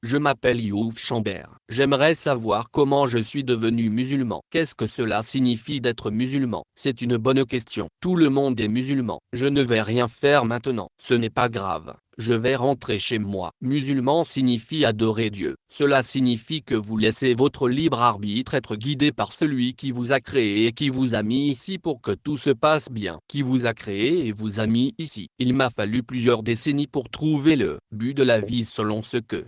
Je m'appelle Youf Chambert. J'aimerais savoir comment je suis devenu musulman. Qu'est-ce que cela signifie d'être musulman? C'est une bonne question. Tout le monde est musulman. Je ne vais rien faire maintenant. Ce n'est pas grave. Je vais rentrer chez moi. Musulman signifie adorer Dieu. Cela signifie que vous laissez votre libre arbitre être guidé par celui qui vous a créé et qui vous a mis ici pour que tout se passe bien. Qui vous a créé et vous a mis ici. Il m'a fallu plusieurs décennies pour trouver le but de la vie selon ce que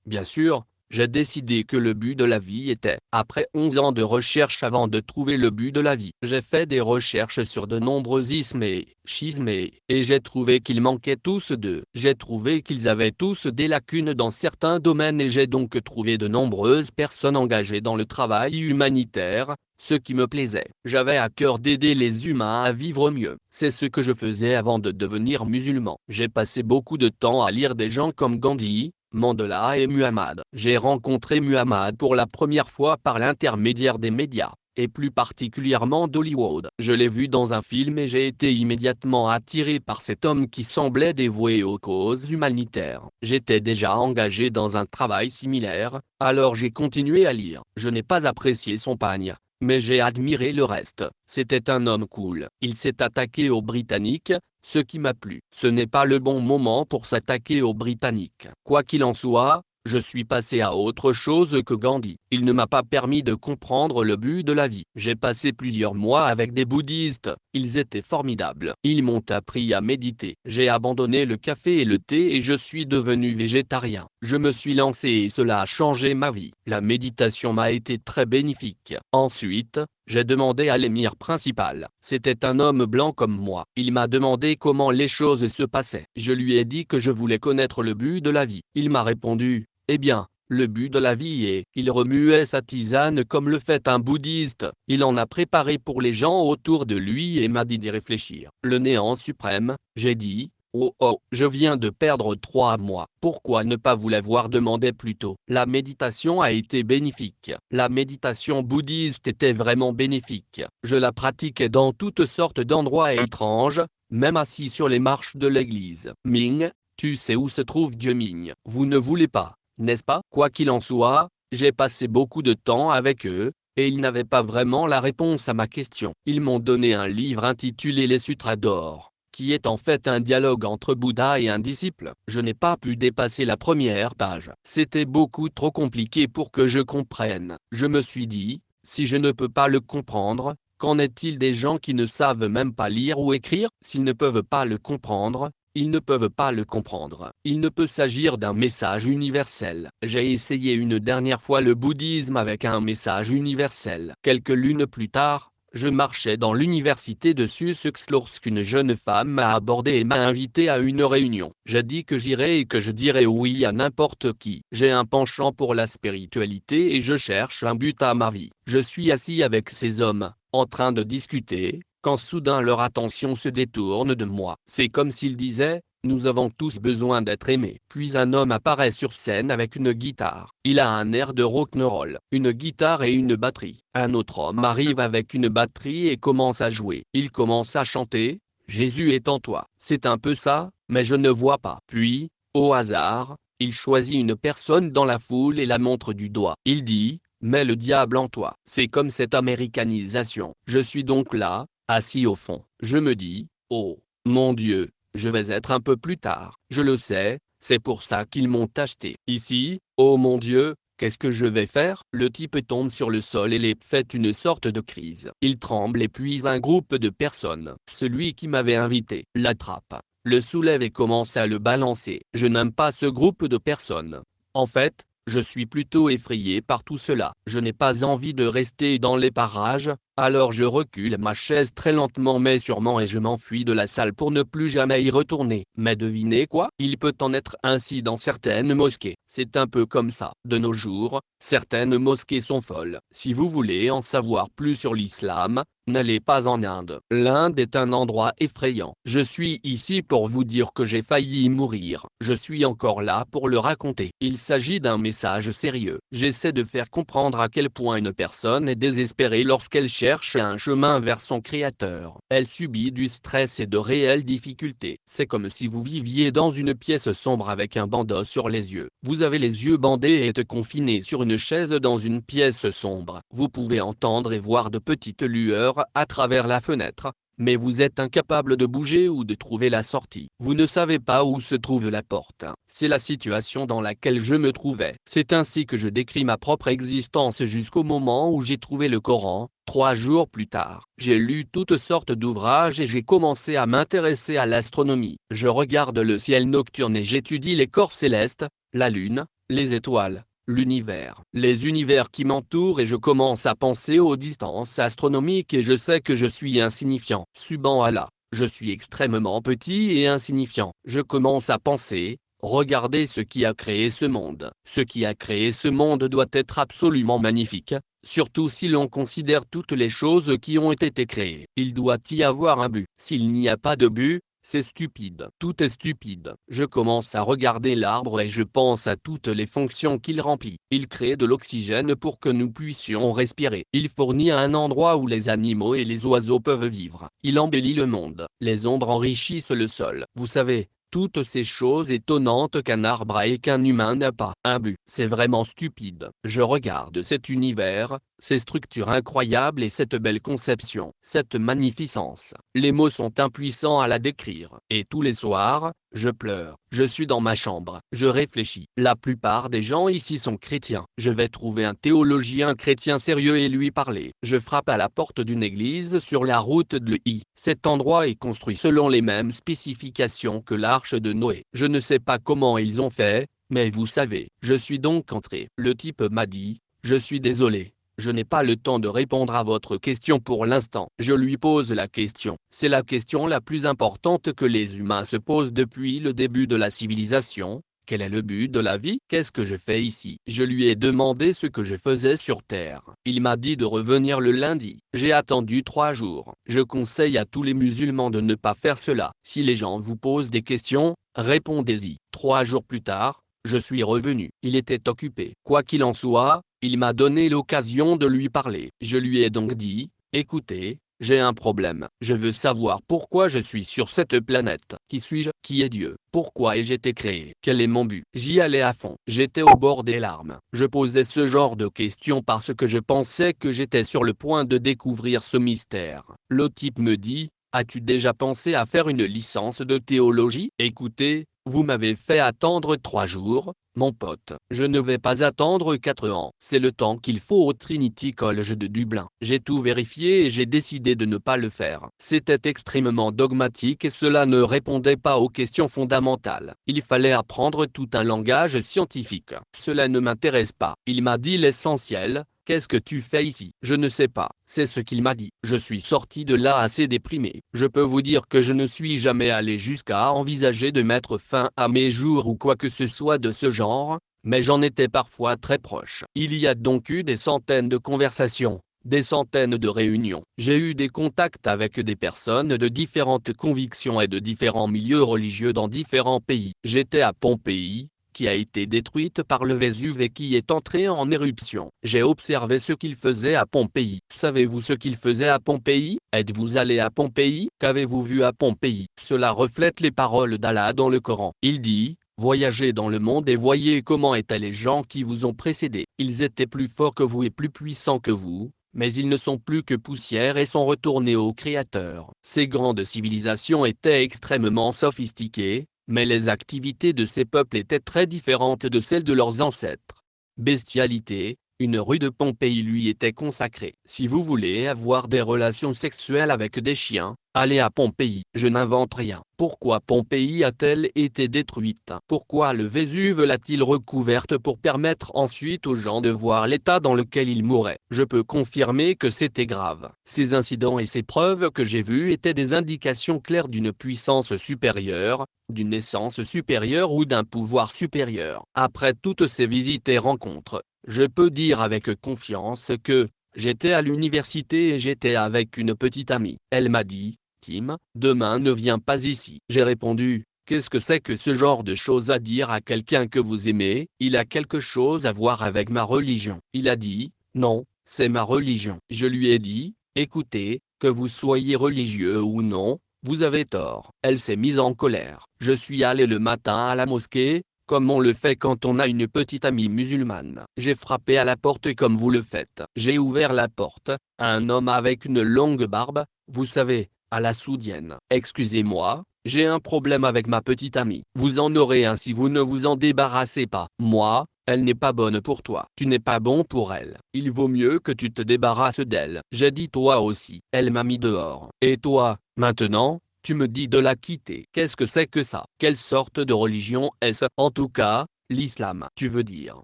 bien sûr, j'ai décidé que le but de la vie était, après 11 ans de recherche avant de trouver le but de la vie. J'ai fait des recherches sur de nombreux ismes et schismes et j'ai trouvé qu'ils manquaient tous d'eux. J'ai trouvé qu'ils avaient tous des lacunes dans certains domaines et j'ai donc trouvé de nombreuses personnes engagées dans le travail humanitaire, ce qui me plaisait. J'avais à cœur d'aider les humains à vivre mieux. C'est ce que je faisais avant de devenir musulman. J'ai passé beaucoup de temps à lire des gens comme Gandhi, Mandela et Muhammad. J'ai rencontré Muhammad pour la première fois par l'intermédiaire des médias, et plus particulièrement d'Hollywood. Je l'ai vu dans un film et j'ai été immédiatement attiré par cet homme qui semblait dévoué aux causes humanitaires. J'étais déjà engagé dans un travail similaire, alors j'ai continué à lire. Je n'ai pas apprécié son pagne, mais j'ai admiré le reste. C'était un homme cool. Il s'est attaqué aux Britanniques, ce qui m'a plu. Ce n'est pas le bon moment pour s'attaquer aux Britanniques. Quoi qu'il en soit, je suis passé à autre chose que Gandhi. Il ne m'a pas permis de comprendre le but de la vie. J'ai passé plusieurs mois avec des bouddhistes. Ils étaient formidables. Ils m'ont appris à méditer. J'ai abandonné le café et le thé et je suis devenu végétarien. Je me suis lancé et cela a changé ma vie. La méditation m'a été très bénéfique. Ensuite, j'ai demandé à l'émir principal. C'était un homme blanc comme moi. Il m'a demandé comment les choses se passaient. Je lui ai dit que je voulais connaître le but de la vie. Il m'a répondu, eh bien, le but de la vie est... Il remuait sa tisane comme le fait un bouddhiste. Il en a préparé pour les gens autour de lui et m'a dit d'y réfléchir. Le néant suprême, j'ai dit. Oh, je viens de perdre 3 mois. Pourquoi ne pas vous l'avoir demandé plus tôt? La méditation a été bénéfique. La méditation bouddhiste était vraiment bénéfique. Je la pratiquais dans toutes sortes d'endroits étranges, même assis sur les marches de l'église. Ming, tu sais où se trouve Dieu Ming? Vous ne voulez pas, n'est-ce pas? Quoi qu'il en soit, j'ai passé beaucoup de temps avec eux, et ils n'avaient pas vraiment la réponse à ma question. Ils m'ont donné un livre intitulé Les Sutras d'or, qui est en fait un dialogue entre Bouddha et un disciple. Je n'ai pas pu dépasser la première page. C'était beaucoup trop compliqué pour que je comprenne. Je me suis dit, si je ne peux pas le comprendre, qu'en est-il des gens qui ne savent même pas lire ou écrire? S'ils ne peuvent pas le comprendre, ils ne peuvent pas le comprendre. Il ne peut s'agir d'un message universel. J'ai essayé une dernière fois le bouddhisme avec un message universel. Quelques lunes plus tard, je marchais dans l'université de Sussex lorsqu'une jeune femme m'a abordé et m'a invité à une réunion. J'ai dit que j'irais et que je dirais oui à n'importe qui. J'ai un penchant pour la spiritualité et je cherche un but à ma vie. Je suis assis avec ces hommes, en train de discuter, quand soudain leur attention se détourne de moi. C'est comme s'ils disaient, nous avons tous besoin d'être aimés. Puis un homme apparaît sur scène avec une guitare. Il a un air de rock'n'roll, une guitare et une batterie. Un autre homme arrive avec une batterie et commence à jouer. Il commence à chanter, Jésus est en toi. C'est un peu ça, mais je ne vois pas. Puis, au hasard, il choisit une personne dans la foule et la montre du doigt. Il dit, mets le diable en toi. C'est comme cette américanisation. Je suis donc là, assis au fond. Je me dis, oh, mon Dieu. Je vais être un peu plus tard. Je le sais, c'est pour ça qu'ils m'ont acheté. Ici, oh mon Dieu, qu'est-ce que je vais faire? Le type tombe sur le sol et fait une sorte de crise. Il tremble et puis un groupe de personnes, celui qui m'avait invité, l'attrape, le soulève et commence à le balancer. Je n'aime pas ce groupe de personnes. En fait, je suis plutôt effrayé par tout cela. Je n'ai pas envie de rester dans les parages, alors je recule ma chaise très lentement mais sûrement et je m'enfuis de la salle pour ne plus jamais y retourner. Mais devinez quoi? Il peut en être ainsi dans certaines mosquées. C'est un peu comme ça. De nos jours, certaines mosquées sont folles. Si vous voulez en savoir plus sur l'islam, N'allez pas en Inde. L'Inde est un endroit effrayant. Je suis ici pour vous dire que j'ai failli y mourir. Je suis encore là pour le raconter. Il s'agit d'un message sérieux. J'essaie de faire comprendre à quel point une personne est désespérée lorsqu'elle cherche un chemin vers son créateur. Elle subit du stress et de réelles difficultés. C'est comme si vous viviez dans une pièce sombre avec un bandeau sur les yeux. Vous avez les yeux bandés et êtes confiné sur une chaise dans une pièce sombre. Vous pouvez entendre et voir de petites lueurs à travers la fenêtre, mais vous êtes incapable de bouger ou de trouver la sortie. Vous ne savez pas où se trouve la porte. C'est la situation dans laquelle je me trouvais. C'est ainsi que je décris ma propre existence jusqu'au moment où j'ai trouvé le Coran. 3 jours plus tard, j'ai lu toutes sortes d'ouvrages et j'ai commencé à m'intéresser à l'astronomie. Je regarde le ciel nocturne et j'étudie les corps célestes, la lune, les étoiles, l'univers, les univers qui m'entourent et je commence à penser aux distances astronomiques et je sais que je suis insignifiant. Subhanallah, je suis extrêmement petit et insignifiant. Je commence à penser, regardez ce qui a créé ce monde. Ce qui a créé ce monde doit être absolument magnifique, surtout si l'on considère toutes les choses qui ont été créées. Il doit y avoir un but. S'il n'y a pas de but, c'est stupide. Tout est stupide. Je commence à regarder l'arbre et je pense à toutes les fonctions qu'il remplit. Il crée de l'oxygène pour que nous puissions respirer. Il fournit un endroit où les animaux et les oiseaux peuvent vivre. Il embellit le monde. Les ombres enrichissent le sol. Vous savez, toutes ces choses étonnantes qu'un arbre a et qu'un humain n'a pas. Un but. C'est vraiment stupide. Je regarde cet univers, ces structures incroyables et cette belle conception, cette magnificence. Les mots sont impuissants à la décrire. Et tous les soirs, je pleure. Je suis dans ma chambre. Je réfléchis. La plupart des gens ici sont chrétiens. Je vais trouver un théologien chrétien sérieux et lui parler. Je frappe à la porte d'une église sur la route de l'I. Cet endroit est construit selon les mêmes spécifications que l'arche de Noé. Je ne sais pas comment ils ont fait, mais vous savez. Je suis donc entré. Le type m'a dit, je suis désolé. Je n'ai pas le temps de répondre à votre question pour l'instant. Je lui pose la question. C'est la question la plus importante que les humains se posent depuis le début de la civilisation. Quel est le but de la vie? Qu'est-ce que je fais ici? Je lui ai demandé ce que je faisais sur Terre. Il m'a dit de revenir le lundi. J'ai attendu 3 jours. Je conseille à tous les musulmans de ne pas faire cela. Si les gens vous posent des questions, répondez-y. 3 jours plus tard, je suis revenu. Il était occupé. Quoi qu'il en soit, il m'a donné l'occasion de lui parler. Je lui ai donc dit, écoutez, j'ai un problème. Je veux savoir pourquoi je suis sur cette planète. Qui suis-je? Qui est Dieu? Pourquoi ai-je été créé? Quel est mon but? J'y allais à fond. J'étais au bord des larmes. Je posais ce genre de questions parce que je pensais que j'étais sur le point de découvrir ce mystère. Le type me dit, as-tu déjà pensé à faire une licence de théologie? Écoutez, vous m'avez fait attendre 3 jours, mon pote. Je ne vais pas attendre 4 ans. C'est le temps qu'il faut au Trinity College de Dublin. J'ai tout vérifié et j'ai décidé de ne pas le faire. C'était extrêmement dogmatique et cela ne répondait pas aux questions fondamentales. Il fallait apprendre tout un langage scientifique. Cela ne m'intéresse pas. Il m'a dit l'essentiel. Qu'est-ce que tu fais ici? Je ne sais pas, c'est ce qu'il m'a dit. Je suis sorti de là assez déprimé. Je peux vous dire que je ne suis jamais allé jusqu'à envisager de mettre fin à mes jours ou quoi que ce soit de ce genre, mais j'en étais parfois très proche. Il y a donc eu des centaines de conversations, des centaines de réunions. J'ai eu des contacts avec des personnes de différentes convictions et de différents milieux religieux dans différents pays. J'étais à Pompéi, qui a été détruite par le Vésuve et qui est entrée en éruption. J'ai observé ce qu'il faisait à Pompéi. Savez-vous ce qu'il faisait à Pompéi? Êtes-vous allé à Pompéi? Qu'avez-vous vu à Pompéi? Cela reflète les paroles d'Allah dans le Coran. Il dit, voyagez dans le monde et voyez comment étaient les gens qui vous ont précédés. Ils étaient plus forts que vous et plus puissants que vous, mais ils ne sont plus que poussière et sont retournés au Créateur. Ces grandes civilisations étaient extrêmement sophistiquées, mais les activités de ces peuples étaient très différentes de celles de leurs ancêtres. Bestialité, une rue de Pompéi lui était consacrée. Si vous voulez avoir des relations sexuelles avec des chiens, allez à Pompéi. Je n'invente rien. Pourquoi Pompéi a-t-elle été détruite? Pourquoi le Vésuve l'a-t-il recouverte pour permettre ensuite aux gens de voir l'état dans lequel ils mouraient? Je peux confirmer que c'était grave. Ces incidents et ces preuves que j'ai vues étaient des indications claires d'une puissance supérieure, d'une essence supérieure ou d'un pouvoir supérieur. Après toutes ces visites et rencontres, je peux dire avec confiance que J'étais à l'université et j'étais avec une petite amie. Elle m'a dit, Tim, demain ne viens pas ici. J'ai répondu, qu'est-ce que c'est que ce genre de choses à dire à quelqu'un que vous aimez? Il a quelque chose à voir avec ma religion. Il a dit, non, c'est ma religion. Je lui ai dit, écoutez, que vous soyez religieux ou non, vous avez tort. Elle s'est mise en colère. Je suis allé le matin à la mosquée, comme on le fait quand on a une petite amie musulmane. J'ai frappé à la porte comme vous le faites. J'ai ouvert la porte, un homme avec une longue barbe, vous savez, à la soudienne. Excusez-moi, j'ai un problème avec ma petite amie. Vous en aurez un si vous ne vous en débarrassez pas. Moi, elle n'est pas bonne pour toi. Tu n'es pas bon pour elle. Il vaut mieux que tu te débarrasses d'elle. J'ai dit toi aussi. Elle m'a mis dehors. Et toi, maintenant, tu me dis de la quitter. Qu'est-ce que c'est que ça? Quelle sorte de religion est-ce? En tout cas, l'islam. Tu veux dire?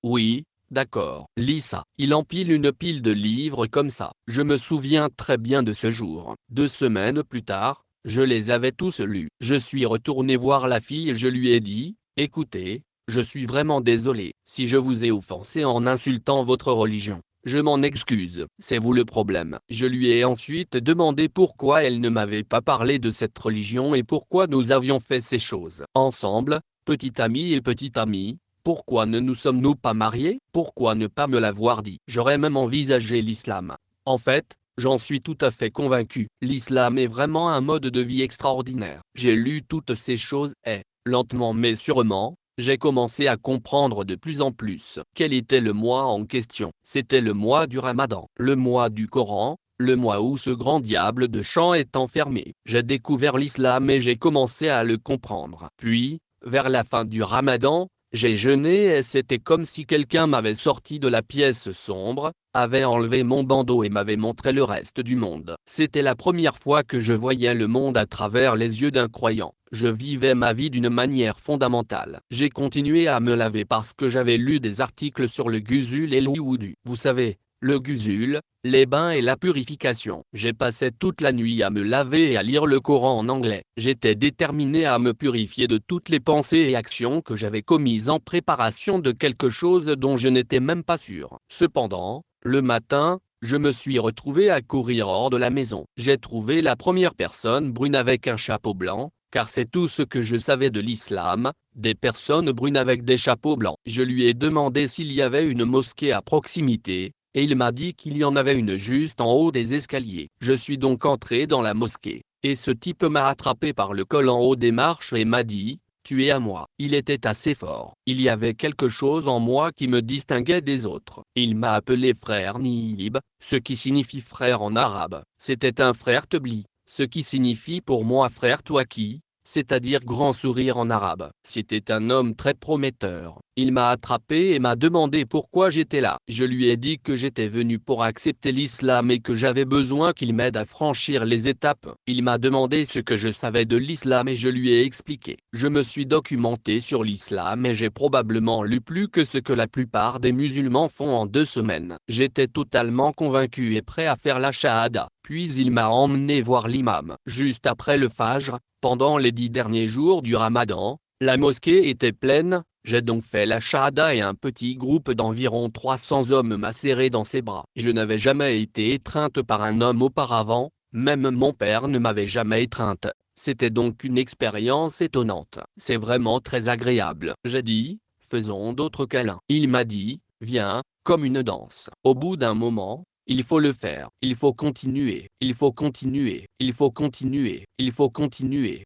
Oui, d'accord. Lis ça. Il empile une pile de livres comme ça. Je me souviens très bien de ce jour. 2 semaines plus tard, je les avais tous lus. Je suis retourné voir la fille et je lui ai dit, écoutez, je suis vraiment désolé si je vous ai offensé en insultant votre religion. Je m'en excuse, c'est vous le problème. Je lui ai ensuite demandé pourquoi elle ne m'avait pas parlé de cette religion et pourquoi nous avions fait ces choses ensemble, petit ami et petite amie. Pourquoi ne nous sommes-nous pas mariés? Pourquoi ne pas me l'avoir dit? J'aurais même envisagé l'islam. En fait, j'en suis tout à fait convaincu. L'islam est vraiment un mode de vie extraordinaire. J'ai lu toutes ces choses et, lentement mais sûrement, j'ai commencé à comprendre de plus en plus. Quel était le mois en question? C'était le mois du Ramadan, le mois du Coran, le mois où ce grand diable de chant est enfermé. J'ai découvert l'islam et j'ai commencé à le comprendre. Puis, vers la fin du Ramadan, j'ai jeûné et c'était comme si quelqu'un m'avait sorti de la pièce sombre, avait enlevé mon bandeau et m'avait montré le reste du monde. C'était la première fois que je voyais le monde à travers les yeux d'un croyant. Je vivais ma vie d'une manière fondamentale. J'ai continué à me laver parce que j'avais lu des articles sur le ghusl et l'oudu. Vous savez, le ghusl, les bains et la purification. J'ai passé toute la nuit à me laver et à lire le Coran en anglais. J'étais déterminé à me purifier de toutes les pensées et actions que j'avais commises en préparation de quelque chose dont je n'étais même pas sûr. Cependant, le matin, je me suis retrouvé à courir hors de la maison. J'ai trouvé la première personne brune avec un chapeau blanc, car c'est tout ce que je savais de l'islam, des personnes brunes avec des chapeaux blancs. Je lui ai demandé s'il y avait une mosquée à proximité, et il m'a dit qu'il y en avait une juste en haut des escaliers. Je suis donc entré dans la mosquée, et ce type m'a attrapé par le col en haut des marches et m'a dit, tu es à moi. Il était assez fort. Il y avait quelque chose en moi qui me distinguait des autres. Il m'a appelé frère Nihib, ce qui signifie frère en arabe. C'était un frère Tebli, ce qui signifie pour moi frère Touaki, c'est-à-dire grand sourire en arabe. C'était un homme très prometteur. Il m'a attrapé et m'a demandé pourquoi j'étais là. Je lui ai dit que j'étais venu pour accepter l'islam et que j'avais besoin qu'il m'aide à franchir les étapes. Il m'a demandé ce que je savais de l'islam et je lui ai expliqué. Je me suis documenté sur l'islam et j'ai probablement lu plus que ce que la plupart des musulmans font en 2 semaines. J'étais totalement convaincu et prêt à faire la shahada. Puis il m'a emmené voir l'imam. Juste après le Fajr, pendant les 10 derniers jours du Ramadan, la mosquée était pleine. J'ai donc fait la shahada et un petit groupe d'environ 300 hommes m'a serré dans ses bras. Je n'avais jamais été étreinte par un homme auparavant, même mon père ne m'avait jamais étreinte. C'était donc une expérience étonnante. C'est vraiment très agréable. J'ai dit, faisons d'autres câlins. Il m'a dit, viens, comme une danse. Au bout d'un moment, il faut le faire, il faut continuer, il faut continuer, il faut continuer, il faut continuer.